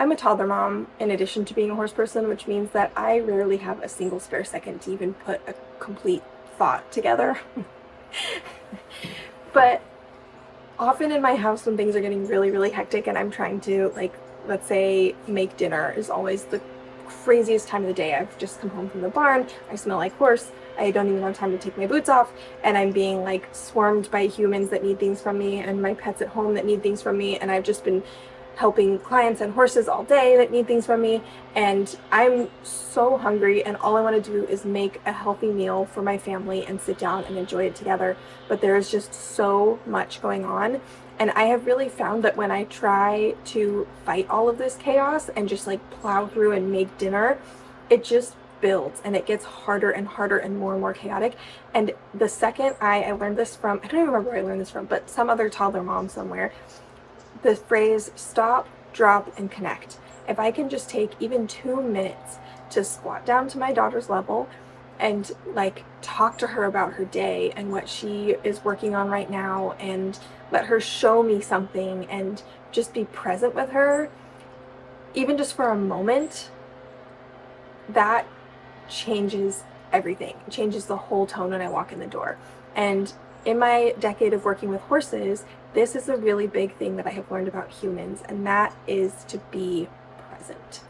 I'm a toddler mom in addition to being a horse person, which means that I rarely have a single spare second to even put a complete thought together. But often in my house when things are getting really hectic and I'm trying to, like, let's say make dinner is always the craziest time of the day. I've just come home from the barn, I smell like horse, I don't even have time to take my boots off, and I'm being like swarmed by humans that need things from me and my pets at home that need things from me, and I've just been helping clients and horses all day that need things from me, and I'm so hungry and all I want to do is make a healthy meal for my family and sit down and enjoy it together. But there is just so much going on, and I have really found that when I try to fight all of this chaos and just like plow through and make dinner, it just builds and it gets harder and harder and more chaotic. And the second I learned this from, I don't even remember where I learned this from, but some other toddler mom somewhere, the phrase stop, drop, and connect. If I can just take even 2 minutes to squat down to my daughter's level and like talk to her about her day and what she is working on right now, and let her show me something and just be present with her, even just for a moment, that changes everything. It changes the whole tone when I walk in the door. And in my decade of working with horses, this is a really big thing that I have learned about humans, and that is to be present.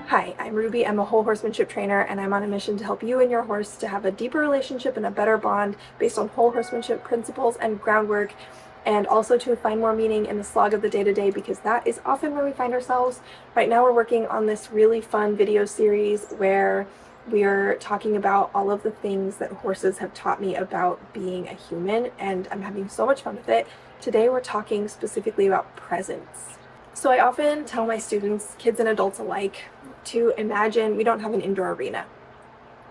Hi, I'm Ruby. I'm a whole horsemanship trainer, and I'm on a mission to help you and your horse to have a deeper relationship and a better bond based on whole horsemanship principles and groundwork, and also to find more meaning in the slog of the day-to-day, because that is often where we find ourselves. Right now we're working on this really fun video series where we are talking about all of the things that horses have taught me about being a human, and I'm having so much fun with it. Today we're talking specifically about presence. So I often tell my students, kids and adults alike, to imagine we don't have an indoor arena.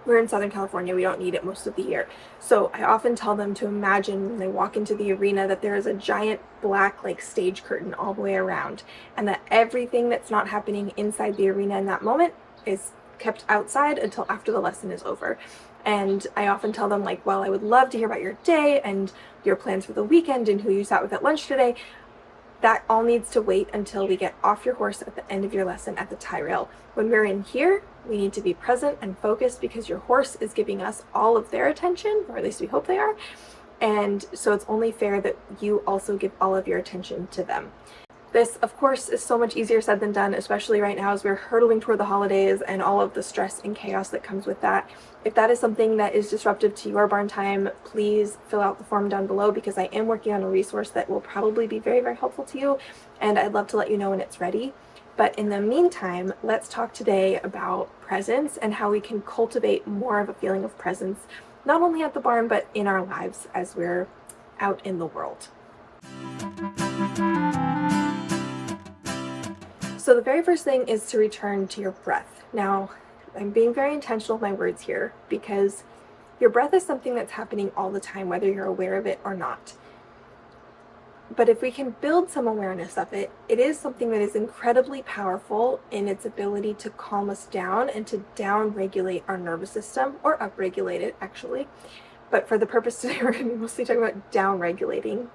We're in Southern California, we don't need it most of the year. So I often tell them to imagine when they walk into the arena that there is a giant black like stage curtain all the way around, and that everything that's not happening inside the arena in that moment is kept outside until after the lesson is over. And I often tell them, like, well, I would love to hear about your day and your plans for the weekend and who you sat with at lunch today. That all needs to wait until we get off your horse at the end of your lesson at the tie rail. When we're in here, we need to be present and focused because your horse is giving us all of their attention, or at least we hope they are. And so it's only fair that you also give all of your attention to them. This, of course, is so much easier said than done, especially right now as we're hurtling toward the holidays and all of the stress and chaos that comes with that. If that is something that is disruptive to your barn time, please fill out the form down below, because I am working on a resource that will probably be very helpful to you, and I'd love to let you know when it's ready. But in the meantime, let's talk today about presence and how we can cultivate more of a feeling of presence, not only at the barn, but in our lives as we're out in the world. So the very first thing is to return to your breath. Now, I'm being very intentional with my words here, because your breath is something that's happening all the time, whether you're aware of it or not. But if we can build some awareness of it, it is something that is incredibly powerful in its ability to calm us down and to down-regulate our nervous system, or up-regulate it, actually. But for the purpose today, we're going to be mostly talking about down-regulating.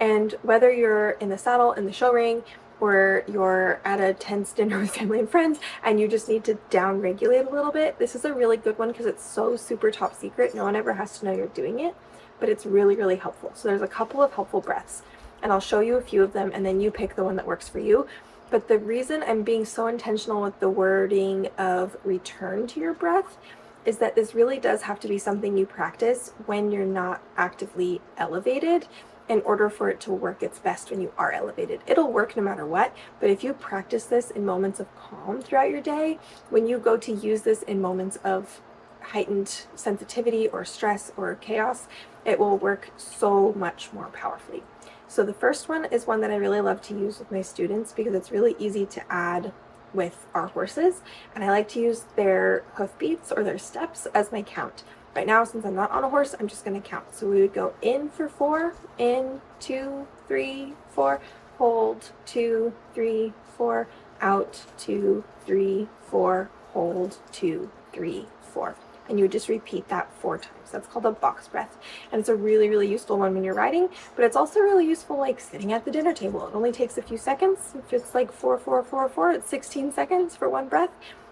And whether you're in the saddle, in the show ring, or you're at a tense dinner with family and friends and you just need to down-regulate a little bit, this is a really good one because it's so super top secret. No one ever has to know you're doing it, but it's really helpful. So there's a couple of helpful breaths, and I'll show you a few of them, and then you pick the one that works for you. But the reason I'm being so intentional with the wording of return to your breath is that this really does have to be something you practice when you're not actively elevated, in order for it to work its best when you are elevated. It'll work no matter what, but if you practice this in moments of calm throughout your day, when you go to use this in moments of heightened sensitivity or stress or chaos, it will work so much more powerfully. So the first one is one that I really love to use with my students because it's really easy to add with our horses, and I like to use their hoof beats or their steps as my count. Right now, since I'm not on a horse, I'm just going to count. So we would go in for 4, in, 2, 3, 4, hold, 2, 3, 4, out, 2, 3, 4, hold, 2, 3, 4. and you would just repeat that 4 times. That's called a box breath, and it's a really, really useful one when you're riding, but it's also really useful like sitting at the dinner table. It only takes a few seconds. If it's like 4, 4, 4, 4, it's 16 seconds for one breath.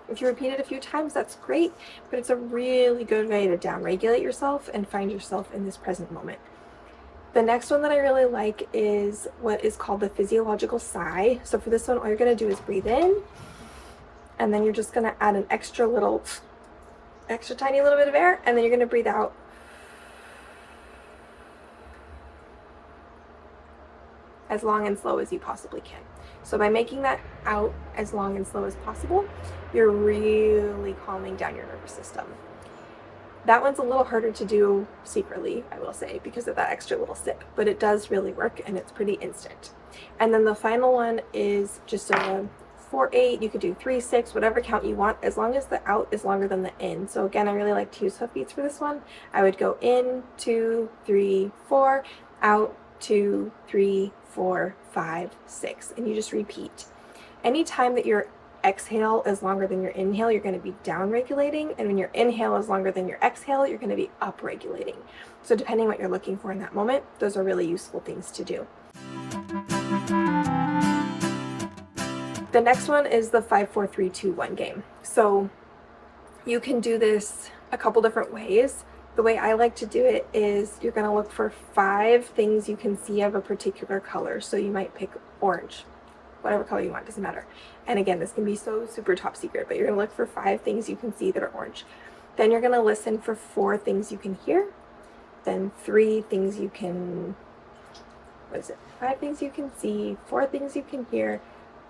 If you repeat it a few times, that's great, but it's a really good way to down-regulate yourself and find yourself in this present moment. The next one that I really like is what is called the physiological sigh. So for this one, all you're going to do is breathe in, and then you're just going to add an extra tiny little bit of air, and then you're going to breathe out. As long and slow as you possibly can. So by making that out as long and slow as possible, you're really calming down your nervous system. That one's a little harder to do secretly, I will say, because of that extra little sip, but it does really work and it's pretty instant. And then the final one is just a 4-8. You could do 3-6, whatever count you want, as long as the out is longer than the in. So again, I really like to use hoof beats for this one. I would go in, 2, 3, 4, out, 2, 3, 4, 5, 6, and you just repeat. Anytime that your exhale is longer than your inhale, you're going to be down regulating, and when your inhale is longer than your exhale, you're going to be up regulating. So depending what you're looking for in that moment, those are really useful things to do. The next one is the 5, 4, 3, 2, 1 game. So you can do this a couple different ways. The way I like to do it is you're going to look for 5 things you can see of a particular color. So you might pick orange, whatever color you want, doesn't matter. And again, this can be so super top secret, but you're going to look for 5 things you can see that are orange. Then you're going to listen for 4 things you can hear. Then 3 things you can, 5 things you can see, 4 things you can hear,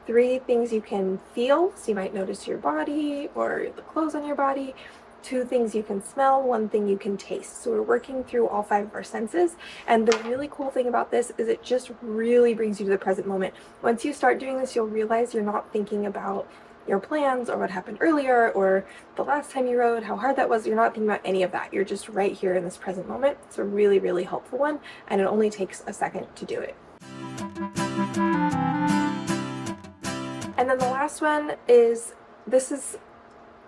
3 things you can feel. So you might notice your body or the clothes on your body. 2 things you can smell, 1 thing you can taste. So we're working through all 5 of our senses. And the really cool thing about this is it just really brings you to the present moment. Once you start doing this, you'll realize you're not thinking about your plans or what happened earlier or the last time you rode, how hard that was. You're not thinking about any of that. You're just right here in this present moment. It's a really, really helpful one, and it only takes a second to do it. And then the last one is, this is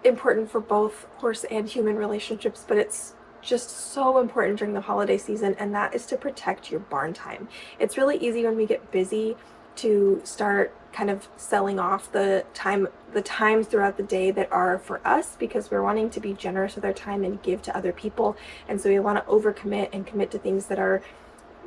important for both horse and human relationships, but it's just so important during the holiday season, and that is to protect your barn time. It's really easy when we get busy to start kind of selling off the times throughout the day that are for us, because we're wanting to be generous with our time and give to other people, and so we want to overcommit and commit to things that are,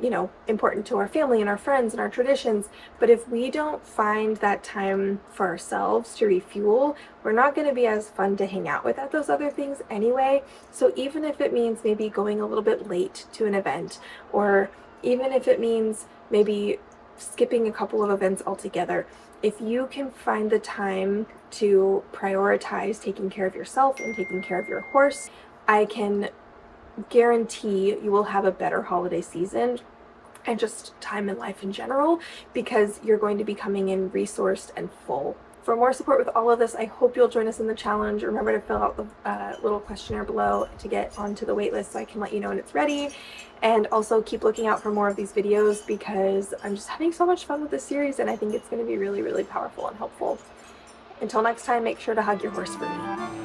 you know, important to our family and our friends and our traditions. But if we don't find that time for ourselves to refuel, we're not going to be as fun to hang out with at those other things anyway. So even if it means maybe going a little bit late to an event, or even if it means maybe skipping a couple of events altogether, if you can find the time to prioritize taking care of yourself and taking care of your horse, I can guarantee you will have a better holiday season and just time in life in general, because you're going to be coming in resourced and full. For more support with all of this, I hope you'll join us in the challenge. Remember to fill out the little questionnaire below to get onto the waitlist so I can let you know when it's ready. And also keep looking out for more of these videos, because I'm just having so much fun with this series, and I think it's going to be really, really powerful and helpful. Until next time, make sure to hug your horse for me.